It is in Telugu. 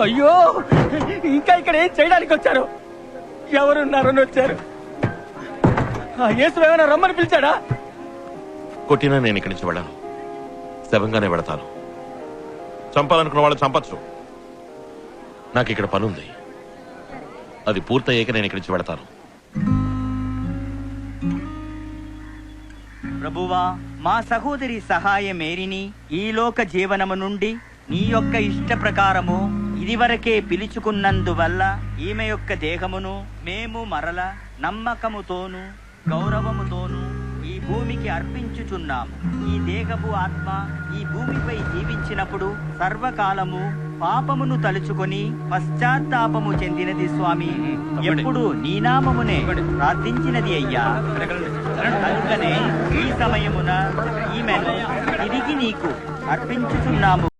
అయ్యో ఇంకా ఇక్కడ ఏం చేయడానికి వచ్చారు? ఎవరున్నారని వచ్చారు? యేసు ఏమైనా రమ్మని పిలిచాడా? కొట్టినా నేను ఇక్కడి నుంచి వెళ్ళాను, శవంగానే వెళతాను. చంపాలనుకున్న వాళ్ళు చంపచ్చు. నాకు ఇక్కడ పనుంది, అది పూర్తయ్యాక నేను ఇక్కడి నుంచి వెళతాను. ప్రభువా, మా సహోదరి సహాయ మేరిని ఈ లోక జీవనము నుండి నీ యొక్క ఇష్ట ప్రకారము ఇదివరకే పిలుచుకున్నందువల్ల ఈమె యొక్క దేహమును మేము మరల నమ్మకముతోను గౌరవముతోను ఈ భూమికి అర్పించుచున్నాము. ఈ దేహపు ఆత్మ ఈ భూమిపై జీవించినప్పుడు సర్వకాలము పాపమును తలుచుకొని పశ్చాత్తాపము చెందినది స్వామి. ఎప్పుడు నీ నామమునే ప్రార్థించినది అయ్యా. కనుకనే ఈ సమయమున ఈమెను తిరిగి నీకు అర్పించుచున్నాము.